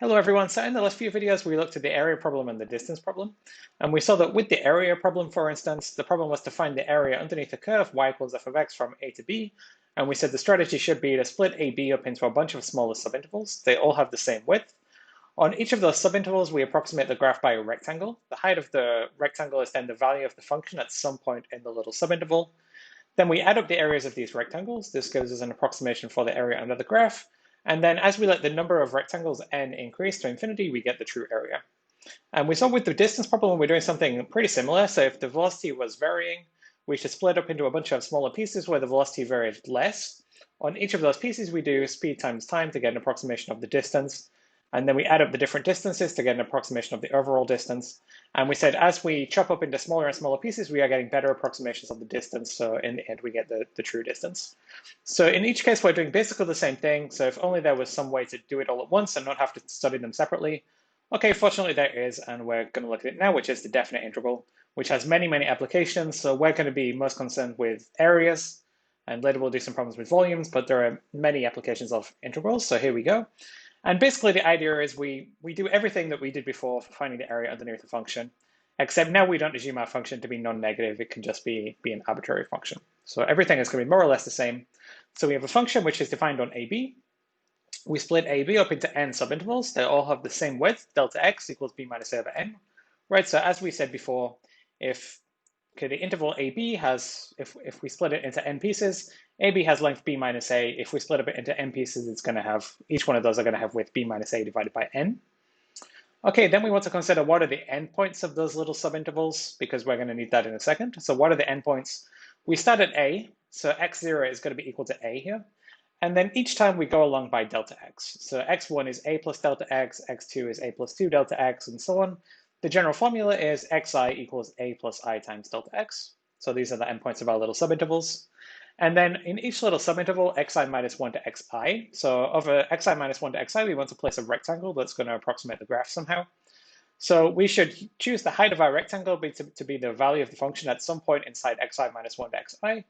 Hello everyone. So in the last few videos, we looked at the area problem and the distance problem. And we saw that with the area problem, for instance, the problem was to find the area underneath the curve y equals f of x from a to b. And we said the strategy should be to split AB up into a bunch of smaller subintervals. They all have the same width. On each of those subintervals, we approximate the graph by a rectangle. The height of the rectangle is then the value of the function at some point in the little subinterval. Then we add up the areas of these rectangles. This gives us an approximation for the area under the graph. And then as we let the number of rectangles n increase to infinity, we get the true area. And we saw with the distance problem, we're doing something pretty similar. So if the velocity was varying, we should split up into a bunch of smaller pieces where the velocity varied less. On each of those pieces, we do speed times time to get an approximation of the distance. And then we add up the different distances to get an approximation of the overall distance. And we said as we chop up into smaller and smaller pieces, we are getting better approximations of the distance. So in the end, we get the true distance. So in each case, we're doing basically the same thing. So if only there was some way to do it all at once and not have to study them separately. Okay, fortunately there is, and we're going to look at it now, which is the definite integral, which has many, many applications. So we're going to be most concerned with areas, and later we'll do some problems with volumes, but there are many applications of integrals. So here we go. And basically the idea is we do everything that we did before for finding the area underneath a function, except now we don't assume our function to be non-negative. It can just be an arbitrary function. So everything is going to be more or less the same. So we have a function which is defined on AB. We split AB up into n subintervals. They all have the same width, delta x equals b minus a over n. Right, so as we said before, if the interval AB has, if we split it into n pieces, AB has length b minus a. If we split it into n pieces, it's going to have, each one of those are going to have width b minus a divided by n. Okay, then we want to consider what are the endpoints of those little subintervals, because we're going to need that in a second. So what are the endpoints? We start at a, so x0 is going to be equal to a here. And then each time we go along by delta x. So x1 is a plus delta x, x2 is a plus 2 delta x, and so on. The general formula is xi equals a plus I times delta x. So these are the endpoints of our little subintervals. And then in each little subinterval, xi minus 1 to xi. So over xi minus 1 to xi, we want to place a rectangle that's going to approximate the graph somehow. So we should choose the height of our rectangle to be the value of the function at some point inside xi minus 1 to xi.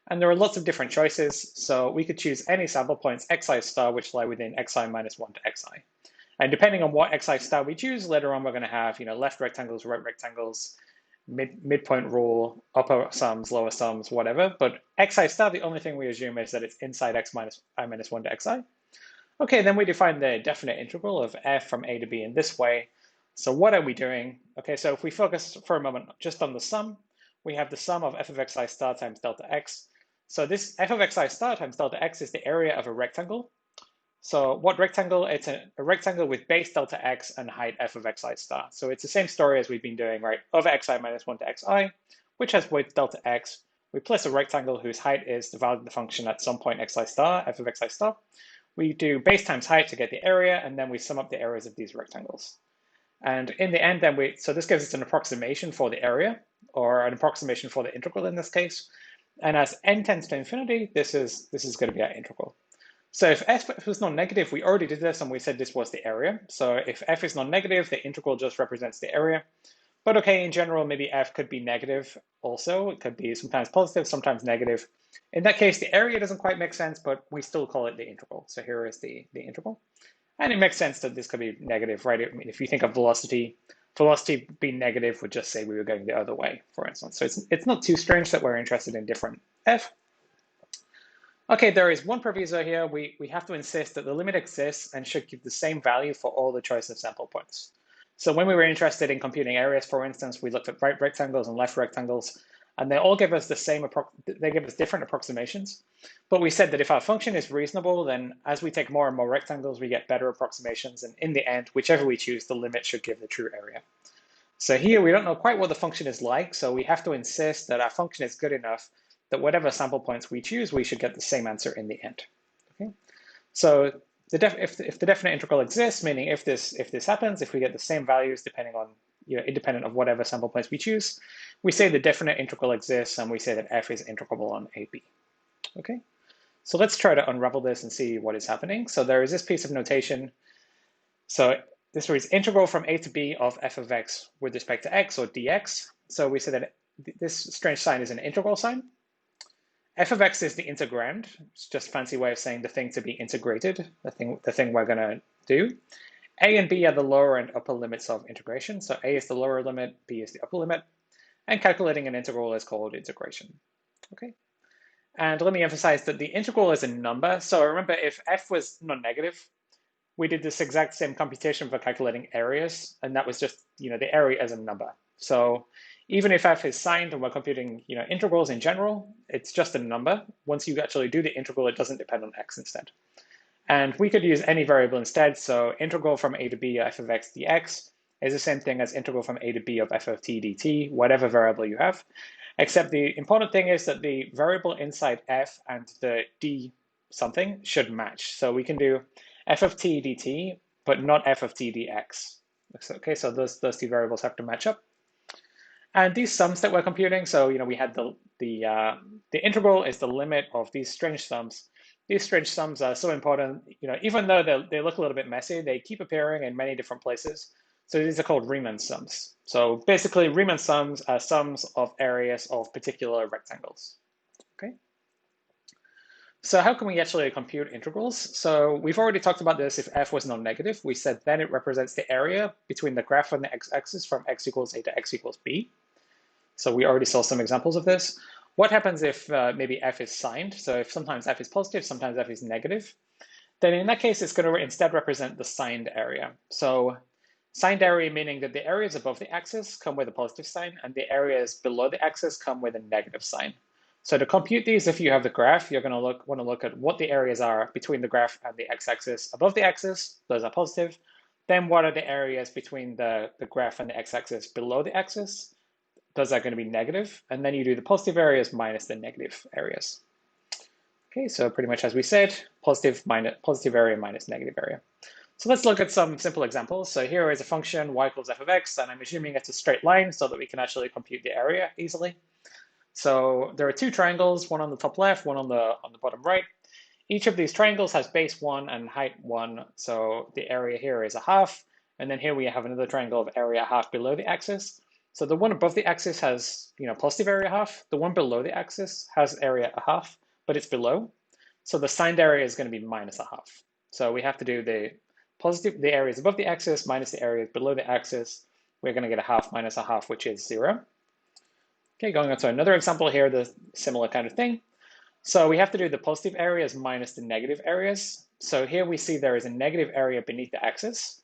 And there are lots of different choices. So we could choose any sample points xi star which lie within xi minus 1 to xi. And depending on what xi star we choose, later on we're going to have left rectangles, right rectangles, midpoint rule, upper sums, lower sums, whatever. But xi star, the only thing we assume is that it's inside x minus I minus 1 to xi. Okay, then we define the definite integral of f from a to b in this way. So what are we doing? Okay, so if we focus for a moment just on the sum, we have the sum of f of xi star times delta x. So this f of xi star times delta x is the area of a rectangle. So what rectangle? It's a rectangle with base delta x and height f of xi star. So it's the same story as we've been doing, right? Over xi minus 1 to xi, which has width delta x. We place a rectangle whose height is the value of the function at some point xi star, f of xi star. We do base times height to get the area, and then we sum up the areas of these rectangles. And in the end, then so this gives us an approximation for the area, or an approximation for the integral in this case. And as n tends to infinity, this is going to be our integral. So if f is non-negative, we already did this and we said this was the area. So if f is non-negative, the integral just represents the area. But okay, in general, maybe f could be negative also. It could be sometimes positive, sometimes negative. In that case, the area doesn't quite make sense, but we still call it the integral. So here is the integral. And it makes sense that this could be negative, right? I mean, if you think of velocity being negative would just say we were going the other way, for instance. So it's not too strange that we're interested in different f. Okay, there is one proviso here. We have to insist that the limit exists and should give the same value for all the choice of sample points. So when we were interested in computing areas, for instance, we looked at right rectangles and left rectangles, and they all give us the same, they give us different approximations. But we said that if our function is reasonable, then as we take more and more rectangles, we get better approximations. And in the end, whichever we choose, the limit should give the true area. So here we don't know quite what the function is like, so we have to insist that our function is good enough that whatever sample points we choose, we should get the same answer in the end. Okay? So if the definite integral exists, meaning if this happens, if we get the same values depending on independent of whatever sample points we choose, we say the definite integral exists and we say that f is integrable on AB. Okay? So let's try to unravel this and see what is happening. So there is this piece of notation. So this is integral from a to b of f of x with respect to x, or dx. So we say that this strange sign is an integral sign. F of x is the integrand. It's just a fancy way of saying the thing to be integrated, the thing we're going to do. A and B are the lower and upper limits of integration. So A is the lower limit, B is the upper limit, and calculating an integral is called integration. Okay. And let me emphasize that the integral is a number. So remember, if f was non-negative, we did this exact same computation for calculating areas, and that was just, the area as a number. So even if f is signed and we're computing, integrals in general, it's just a number. Once you actually do the integral, it doesn't depend on x instead. And we could use any variable instead. So integral from a to b of f of x dx is the same thing as integral from a to b of f of t dt, whatever variable you have. Except the important thing is that the variable inside f and the d something should match. So we can do f of t dt, but not f of t dx. Okay, so those two variables have to match up. And these sums that we're computing, so we had the integral is the limit of these strange sums. These strange sums are so important, even though they look a little bit messy, they keep appearing in many different places. So these are called Riemann sums. So basically, Riemann sums are sums of areas of particular rectangles. Okay. So how can we actually compute integrals? So we've already talked about this. If f was non-negative, we said then it represents the area between the graph and the x-axis from x equals a to x equals b. So we already saw some examples of this. What happens if maybe f is signed? So if sometimes f is positive, sometimes f is negative, then in that case, it's going to instead represent the signed area. So signed area meaning that the areas above the axis come with a positive sign and the areas below the axis come with a negative sign. So to compute these, if you have the graph, you're going to want to look at what the areas are between the graph and the x-axis above the axis. Those are positive. Then what are the areas between the graph and the x-axis below the axis? Those are going to be negative. And then you do the positive areas minus the negative areas. Okay, so pretty much as we said, positive area minus negative area. So let's look at some simple examples. So here is a function y equals f of x, and I'm assuming it's a straight line so that we can actually compute the area easily. So there are two triangles, one on the top left, one on the bottom right. Each of these triangles has base 1 and height 1, so the area here is a half. And then here we have another triangle of area half below the axis. So the one above the axis has, positive area half. The one below the axis has area a half, but it's below. So the signed area is going to be minus a half. So we have to do the areas above the axis minus the areas below the axis. We're going to get a half minus a half, which is 0. Okay, going on to another example here, the similar kind of thing. So we have to do the positive areas minus the negative areas. So here we see there is a negative area beneath the axis.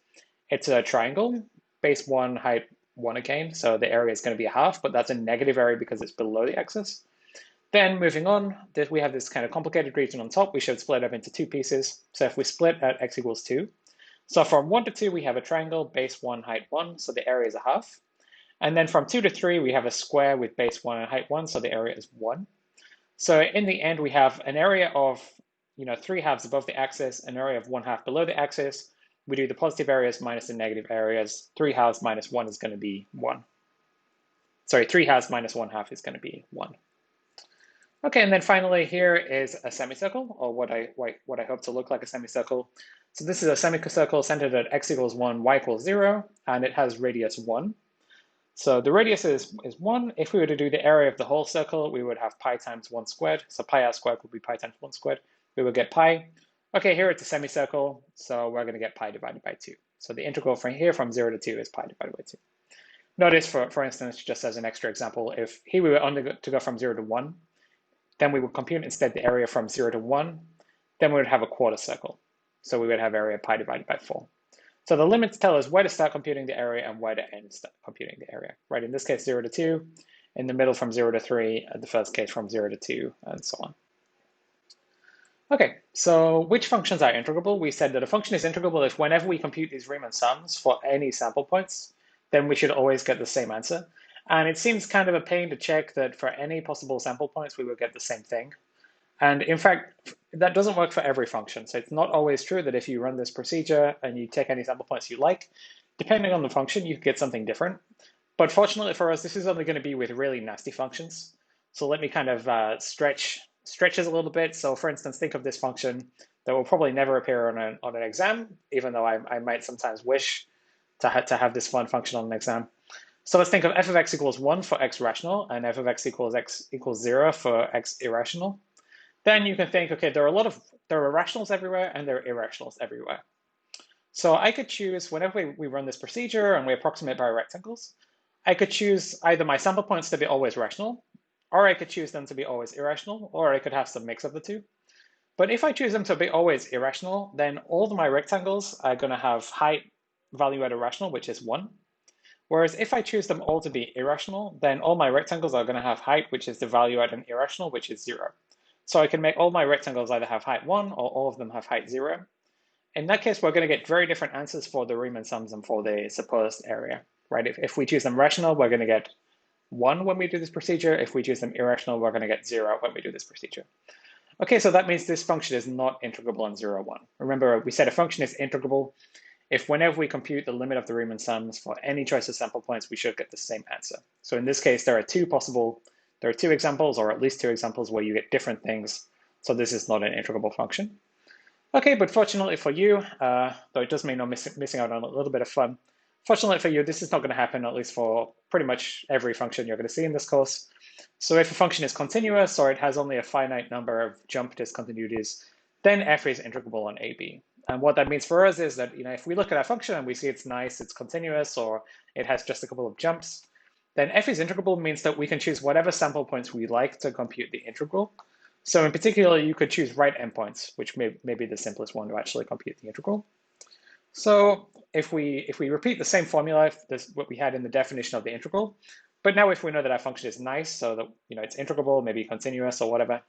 It's a triangle, base 1, height 1 again. So the area is going to be a half, but that's a negative area because it's below the axis. Then moving on, we have this kind of complicated region on top. We should split up into two pieces. So if we split at x equals 2, so from 1 to 2, we have a triangle, base 1, height 1, so the area is a half. And then from 2 to 3, we have a square with base 1 and height 1, so the area is 1. So in the end, we have an area of 3 halves above the axis, an area of 1 half below the axis. We do the positive areas minus the negative areas. 3 halves minus 1 is going to be 1. Sorry, 3 halves minus 1 half is going to be 1. Okay, and then finally here is a semicircle, or what I hope to look like a semicircle. So this is a semicircle centered at x equals 1, y equals 0, and it has radius 1. So the radius is 1. If we were to do the area of the whole circle, we would have pi times 1 squared. So pi r squared would be pi times 1 squared. We would get pi. Okay, here it's a semicircle, so we're going to get pi divided by 2. So the integral from here from 0 to 2 is pi divided by 2. Notice, for instance, just as an extra example, if here we were only to go from 0 to 1, then we would compute instead the area from 0 to 1. Then we would have a quarter circle. So we would have area pi divided by 4. So the limits tell us where to start computing the area and where to end computing the area, right? In this case, 0 to 2, in the middle from 0 to 3, and the first case from 0 to 2, and so on. Okay, so which functions are integrable? We said that a function is integrable if whenever we compute these Riemann sums for any sample points, then we should always get the same answer. And it seems kind of a pain to check that for any possible sample points, we will get the same thing. And in fact, that doesn't work for every function. So it's not always true that if you run this procedure and you take any sample points you like, depending on the function, you get something different. But fortunately for us, this is only going to be with really nasty functions. So let me kind of stretch this a little bit. So for instance, think of this function that will probably never appear on an exam, even though I might sometimes wish to have this fun function on an exam. So let's think of f of x equals 1 for x rational and f of x equals 0 for x irrational. Then you can think, okay, there are rationals everywhere and there are irrationals everywhere. So I could choose, whenever we run this procedure and we approximate by rectangles, I could choose either my sample points to be always rational, or I could choose them to be always irrational, or I could have some mix of the two. But if I choose them to be always irrational, then all of my rectangles are going to have height value at irrational, which is 1. Whereas if I choose them all to be irrational, then all my rectangles are going to have height, which is the value at an irrational, which is 0. So I can make all my rectangles either have height 1 or all of them have height 0. In that case, we're going to get very different answers for the Riemann sums and for the supposed area, right? If we choose them rational, we're going to get 1 when we do this procedure. If we choose them irrational, we're going to get 0 when we do this procedure. Okay, so that means this function is not integrable on 0, 1. Remember, we said a function is integrable if whenever we compute the limit of the Riemann sums for any choice of sample points, we should get the same answer. So in this case, there are two examples, or at least two examples where you get different things. So this is not an integrable function. Okay, but fortunately for you, though it does mean I'm missing out on a little bit of fun, fortunately for you, this is not going to happen, at least for pretty much every function you're going to see in this course. So if a function is continuous or it has only a finite number of jump discontinuities, then f is integrable on AB. And what that means for us is that, if we look at our function and we see it's nice, it's continuous, or it has just a couple of jumps, then f is integrable means that we can choose whatever sample points we like to compute the integral. So in particular, you could choose right endpoints, which may be the simplest one to actually compute the integral. So if we repeat the same formula, what we had in the definition of the integral, but now if we know that our function is nice, so that it's integrable, maybe continuous or whatever,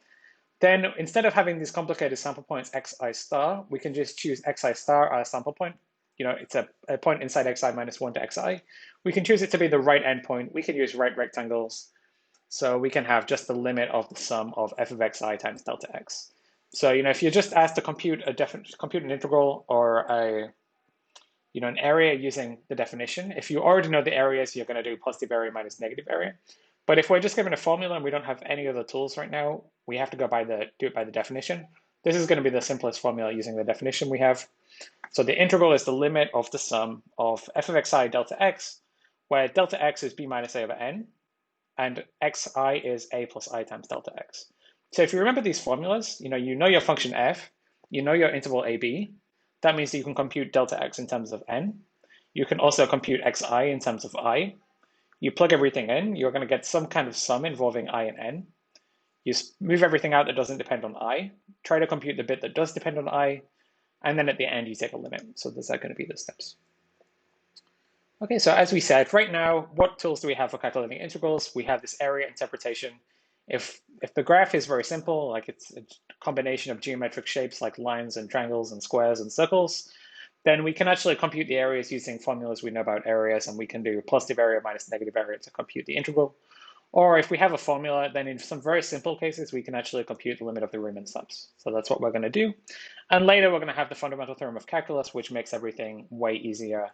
then instead of having these complicated sample points xi star, we can just choose xi star our sample point. It's a point inside xi minus 1 to xi. We can choose it to be the right endpoint. We can use right rectangles. So we can have just the limit of the sum of f of xi times delta x. So if you're just asked to compute an integral or an area using the definition, if you already know the areas, you're going to do positive area minus negative area. But if we're just given a formula and we don't have any other tools right now, we have to do it by the definition. This is going to be the simplest formula using the definition we have. So the integral is the limit of the sum of f of xi delta x, where delta x is b minus a over n, and xi is a plus I times delta x. So if you remember these formulas, you know your function f, you know your interval ab. That means that you can compute delta x in terms of n. You can also compute xi in terms of I. You plug everything in, you're going to get some kind of sum involving I and n. You move everything out that doesn't depend on I, try to compute the bit that does depend on I, and then at the end you take a limit. So those are going to be the steps. Okay, so as we said, right now, what tools do we have for calculating integrals? We have this area interpretation. If the graph is very simple, like it's a combination of geometric shapes like lines and triangles and squares and circles, then we can actually compute the areas using formulas we know about areas, and we can do positive area minus negative area to compute the integral. Or if we have a formula, then in some very simple cases, we can actually compute the limit of the Riemann sums. So that's what we're going to do. And later, we're going to have the fundamental theorem of calculus, which makes everything way easier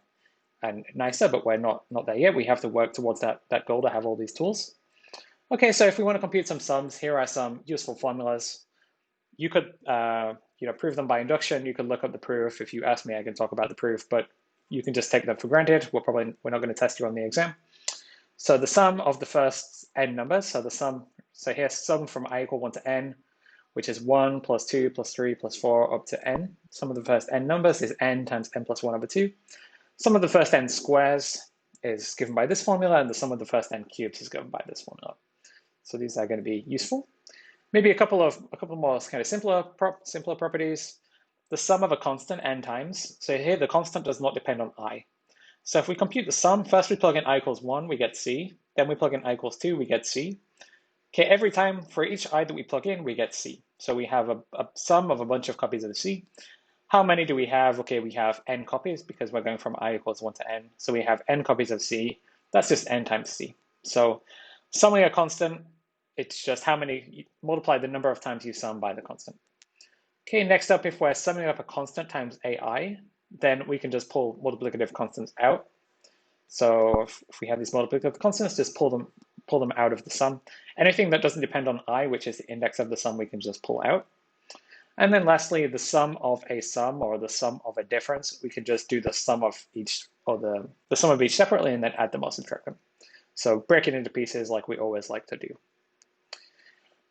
and nicer, but we're not there yet. We have to work towards that goal to have all these tools. Okay, so if we want to compute some sums, here are some useful formulas. You could prove them by induction. You could look up the proof. If you ask me, I can talk about the proof, but you can just take them for granted. We're not going to test you on the exam. So the sum of the first n numbers, so here's sum from I equal 1 to n, which is 1 plus 2 plus 3 plus 4 up to n. Sum of the first n numbers is n times n plus 1 over 2. Sum of the first n squares is given by this formula, and the sum of the first n cubes is given by this formula. So these are going to be useful. Maybe a couple more kind of simpler properties. The sum of a constant n times. So here the constant does not depend on I. So if we compute the sum, first we plug in I equals 1, we get C. Then we plug in I equals 2, we get C. Okay, every time for each I that we plug in, we get C. So we have a sum of a bunch of copies of C. How many do we have? Okay, we have n copies because we're going from I equals 1 to n. So we have n copies of C. That's just n times C. So summing a constant, it's just how many, multiply the number of times you sum by the constant. Okay, next up, if we're summing up a constant times AI, then we can just pull multiplicative constants out. So if we have these multiplicative constants, just pull them out of the sum. Anything that doesn't depend on I, which is the index of the sum, we can just pull out. And then lastly, the sum of a sum or the sum of a difference, we can just do the sum of each, or the sum of each separately, and then add them or subtract them. So break it into pieces like we always like to do.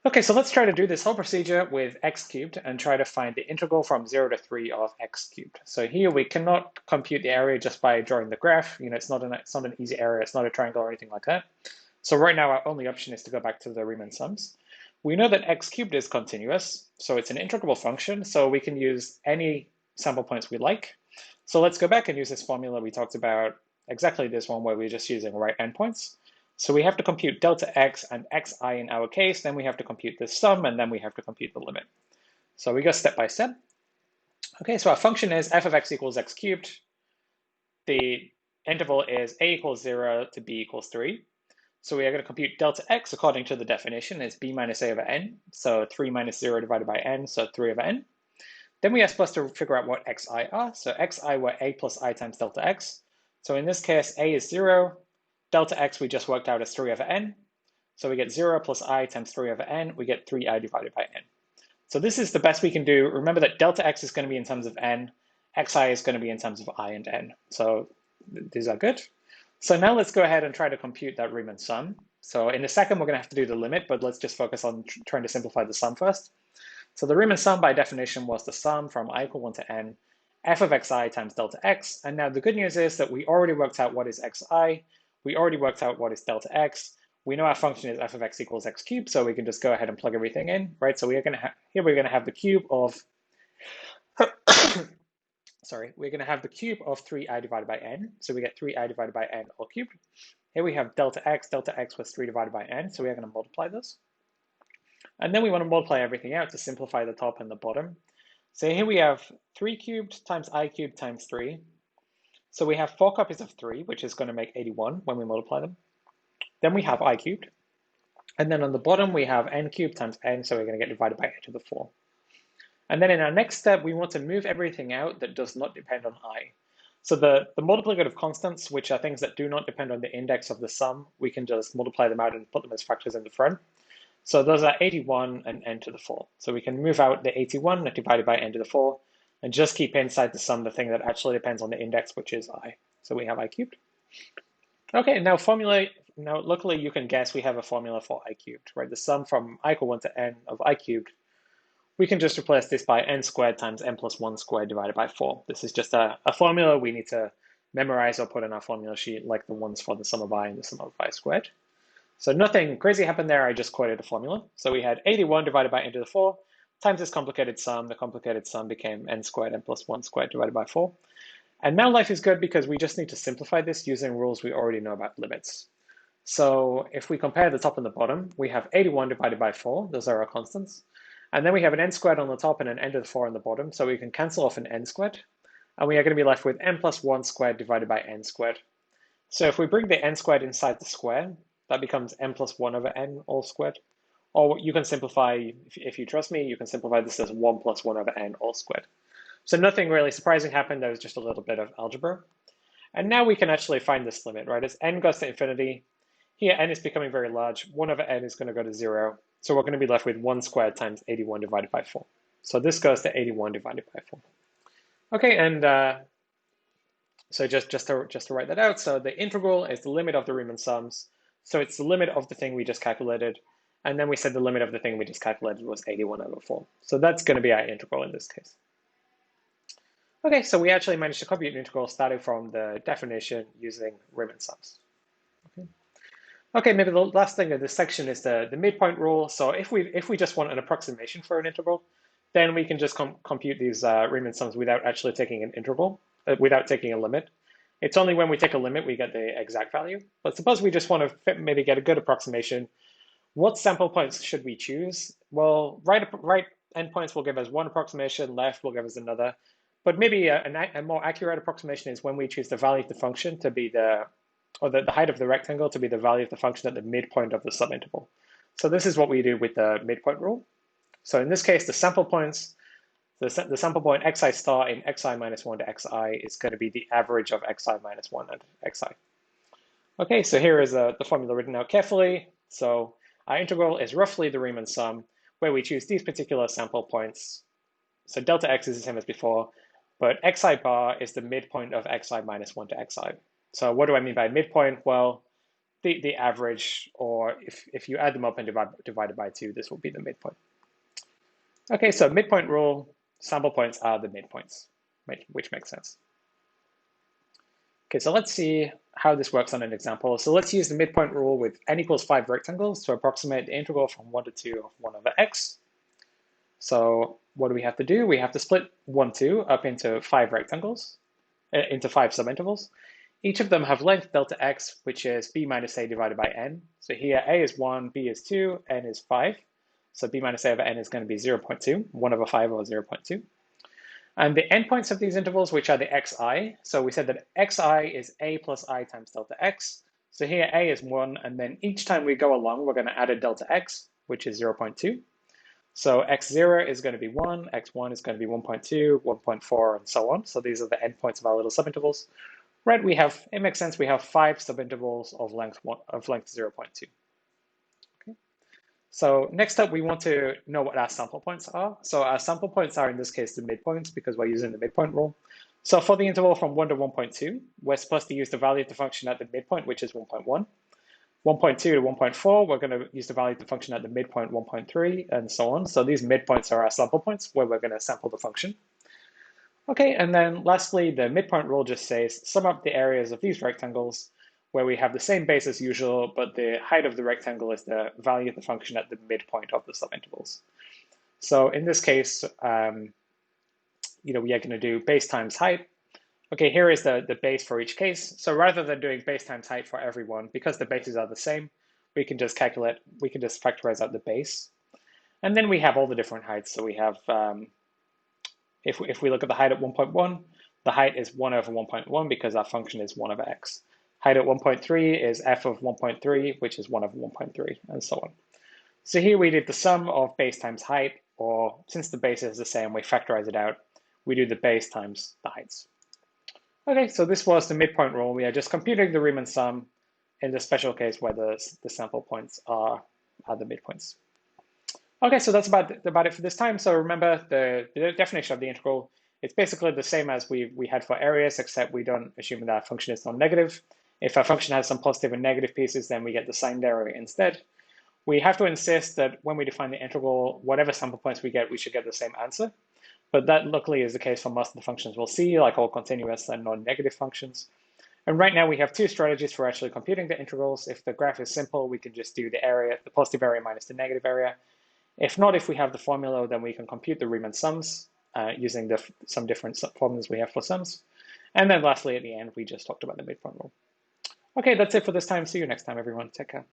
Okay, so let's try to do this whole procedure with x cubed and try to find the integral from 0 to 3 of x cubed. So here we cannot compute the area just by drawing the graph. It's not an easy area. It's not a triangle or anything like that. So right now our only option is to go back to the Riemann sums. We know that x cubed is continuous, so it's an integrable function, so we can use any sample points we like. So let's go back and use this formula we talked about, exactly this one where we're just using right endpoints. So we have to compute delta x and xi in our case, then we have to compute the sum, and then we have to compute the limit. So we go step by step. Okay, so our function is f of x equals x cubed. The interval is a equals 0 to b equals 3. So we are going to compute delta x according to the definition is b minus a over n. So 3 minus 0 divided by n, so 3 over n. Then we are supposed to figure out what xi are. So xi were a plus I times delta x. So in this case, a is 0. Delta x we just worked out as 3 over n. So we get 0 plus I times 3 over n. We get 3i divided by n. So this is the best we can do. Remember that delta x is going to be in terms of n. Xi is going to be in terms of I and n. So these are good. So now let's go ahead and try to compute that Riemann sum. So in a second, we're going to have to do the limit, but let's just focus on trying to simplify the sum first. So the Riemann sum by definition was the sum from I equal 1 to n, f of xi times delta x. And now the good news is that we already worked out what is xi. We already worked out what is delta x. We know our function is f of x equals x cubed, so we can just go ahead and plug everything in, right? So we're going to have the cube of, sorry, we're going to have the cube of 3i divided by n. So we get 3i divided by n all cubed. Here we have delta x was 3 divided by n, so we are going to multiply this. And then we want to multiply everything out to simplify the top and the bottom. So here we have 3 cubed times I cubed times 3. So we have 4 copies of 3, which is going to make 81 when we multiply them. Then we have I cubed. And then on the bottom, we have n cubed times n, so we're going to get divided by n to the 4. And then in our next step, we want to move everything out that does not depend on I. So the multiplicative constants, which are things that do not depend on the index of the sum, we can just multiply them out and put them as factors in the front. So those are 81 and n to the 4. So we can move out the 81 divided by n to the 4 and just keep inside the sum the thing that actually depends on the index, which is I. So we have I cubed. Okay, now luckily you can guess we have a formula for I cubed, right? The sum from I equal 1 to n of I cubed. We can just replace this by n squared times n plus 1 squared divided by 4. This is just a formula we need to memorize or put in our formula sheet, like the ones for the sum of I and the sum of I squared. So nothing crazy happened there, I just quoted a formula. So we had 81 divided by n to the 4 times this complicated sum. The complicated sum became n squared n plus 1 squared divided by 4. And now life is good because we just need to simplify this using rules we already know about limits. So if we compare the top and the bottom, we have 81 divided by 4. Those are our constants. And then we have an n squared on the top and an n to the 4 on the bottom. So we can cancel off an n squared. And we are going to be left with n plus 1 squared divided by n squared. So if we bring the n squared inside the square, that becomes n plus 1 over n all squared. Or you can simplify, if you trust me, you can simplify this as 1 plus 1 over n all squared. So nothing really surprising happened. There was just a little bit of algebra. And now we can actually find this limit, right? As n goes to infinity, here n is becoming very large. 1 over n is going to go to 0. So we're going to be left with 1 squared times 81 divided by 4. So this goes to 81 divided by 4. Okay, and so just to write that out, so the integral is the limit of the Riemann sums. So it's the limit of the thing we just calculated. And then we said the limit of the thing we just calculated was 81 over 4. So that's going to be our integral in this case. Okay, so we actually managed to compute an integral starting from the definition using Riemann sums. Okay, maybe the last thing in this section is the midpoint rule. So if we just want an approximation for an integral, then we can just compute these Riemann sums without actually taking an integral, without taking a limit. It's only when we take a limit we get the exact value. But suppose we just want to maybe get a good approximation. What sample points should we choose? Well, right endpoints will give us one approximation, left will give us another. But maybe a more accurate approximation is when we choose the value of the function to be the height of the rectangle to be the value of the function at the midpoint of the subinterval. So this is what we do with the midpoint rule. So in this case, the sample points, the sample point xi star in xi minus 1 to xi is going to be the average of xi minus 1 and xi. Okay, so here is the formula written out carefully. So our integral is roughly the Riemann sum, where we choose these particular sample points. So delta x is the same as before, but xi bar is the midpoint of xi minus 1 to xi. So what do I mean by midpoint? Well, the average, or if you add them up and divide it by 2, this will be the midpoint. Okay, so midpoint rule, sample points are the midpoints, which makes sense. Okay, so let's see how this works on an example. So let's use the midpoint rule with n equals 5 rectangles to approximate the integral from 1 to 2 of 1 over x. So what do we have to do? We have to split 1, 2 up into 5 rectangles, into 5 subintervals. Each of them have length delta x, which is b minus a divided by n. So here a is 1, b is 2, n is 5. So b minus a over n is going to be 0.2, 1 over 5 or 0.2. And the endpoints of these intervals, which are the xi, so we said that xi is a plus I times delta x. So here a is 1, and then each time we go along, we're going to add a delta x, which is 0.2. So x0 is going to be 1, x1 is going to be 1.2, 1.4, and so on. So these are the endpoints of our little subintervals. Right, it makes sense, we have 5 subintervals of length 0.2. Okay. So next up, we want to know what our sample points are. So our sample points are, in this case, the midpoints, because we're using the midpoint rule. So for the interval from 1 to 1.2, we're supposed to use the value of the function at the midpoint, which is 1.1. 1.2 to 1.4, we're going to use the value of the function at the midpoint 1.3, and so on. So these midpoints are our sample points, where we're going to sample the function. Okay, and then lastly, the midpoint rule just says sum up the areas of these rectangles where we have the same base as usual, but the height of the rectangle is the value of the function at the midpoint of the subintervals. So in this case, we are going to do base times height. Okay, here is the base for each case. So rather than doing base times height for everyone, because the bases are the same, we can just factorize out the base. And then we have all the different heights. So we have, if we look at the height at 1.1, the height is 1 over 1.1 because our function is 1 over x. Height at 1.3 is f of 1.3, which is 1 over 1.3, and so on. So here we did the sum of base times height, or since the base is the same, we factorize it out. We do the base times the heights. Okay, so this was the midpoint rule. We are just computing the Riemann sum in the special case where the sample points are the midpoints. Okay, so that's about it for this time. So remember the definition of the integral. It's basically the same as we had for areas, except we don't assume that our function is non-negative. If our function has some positive and negative pieces, then we get the signed area instead. We have to insist that when we define the integral, whatever sample points we get, we should get the same answer. But that luckily is the case for most of the functions we'll see, like all continuous and non-negative functions. And right now we have 2 strategies for actually computing the integrals. If the graph is simple, we can just do the area, the positive area minus the negative area. If not, if we have the formula, then we can compute the Riemann sums using some different formulas we have for sums. And then lastly, at the end, we just talked about the midpoint rule. Okay, that's it for this time. See you next time, everyone. Take care.